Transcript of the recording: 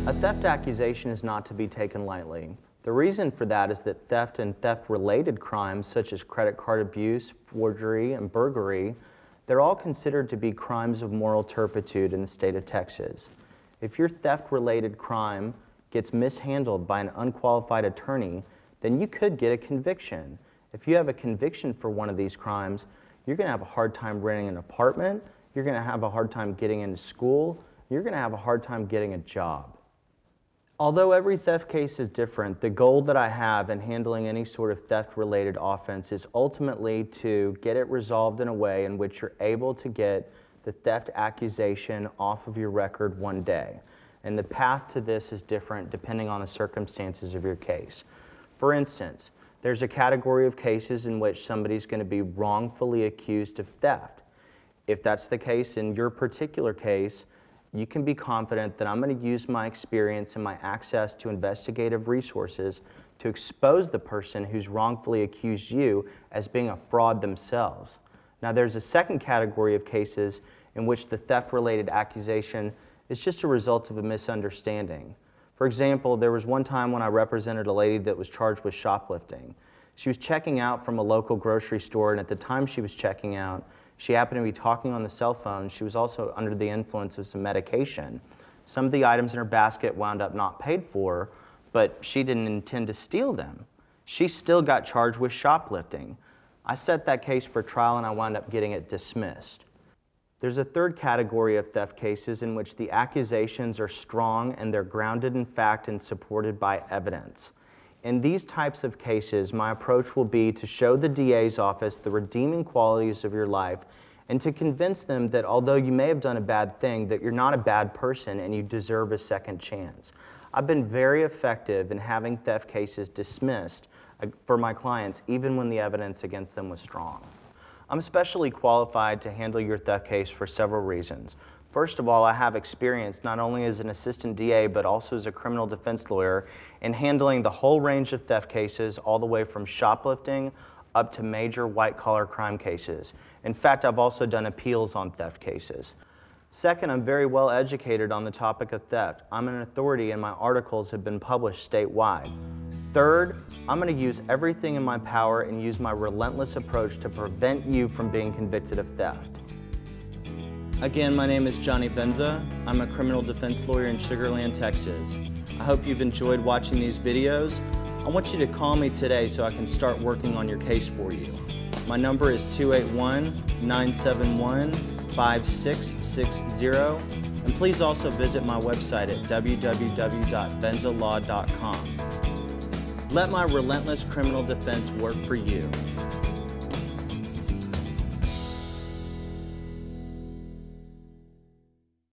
A theft accusation is not to be taken lightly. The reason for that is that theft and theft-related crimes such as credit card abuse, forgery, and burglary, they're all considered to be crimes of moral turpitude in the state of Texas. If your theft-related crime gets mishandled by an unqualified attorney, then you could get a conviction. If you have a conviction for one of these crimes, you're going to have a hard time renting an apartment, you're going to have a hard time getting into school, you're going to have a hard time getting a job. Although every theft case is different, the goal that I have in handling any sort of theft-related offense is ultimately to get it resolved in a way in which you're able to get the theft accusation off of your record one day. And the path to this is different depending on the circumstances of your case. For instance, there's a category of cases in which somebody's going to be wrongfully accused of theft. If that's the case in your particular case, you can be confident that I'm going to use my experience and my access to investigative resources to expose the person who's wrongfully accused you as being a fraud themselves. Now, there's a second category of cases in which the theft-related accusation is just a result of a misunderstanding. For example, there was one time when I represented a lady that was charged with shoplifting. She was checking out from a local grocery store, and at the time she was checking out, she happened to be talking on the cell phone. She was also under the influence of some medication. Some of the items in her basket wound up not paid for, but she didn't intend to steal them. She still got charged with shoplifting. I set that case for trial and I wound up getting it dismissed. There's a third category of theft cases in which the accusations are strong and they're grounded in fact and supported by evidence. In these types of cases, my approach will be to show the DA's office the redeeming qualities of your life and to convince them that although you may have done a bad thing, that you're not a bad person and you deserve a second chance. I've been very effective in having theft cases dismissed for my clients, even when the evidence against them was strong. I'm especially qualified to handle your theft case for several reasons. First of all, I have experience not only as an assistant DA, but also as a criminal defense lawyer in handling the whole range of theft cases, all the way from shoplifting up to major white-collar crime cases. In fact, I've also done appeals on theft cases. Second, I'm very well educated on the topic of theft. I'm an authority and my articles have been published statewide. Third, I'm going to use everything in my power and use my relentless approach to prevent you from being convicted of theft. Again, my name is Johnny Benza. I'm a criminal defense lawyer in Sugar Land, Texas. I hope you've enjoyed watching these videos. I want you to call me today so I can start working on your case for you. My number is 281-971-5660, and please also visit my website at www.benzalaw.com. Let my relentless criminal defense work for you.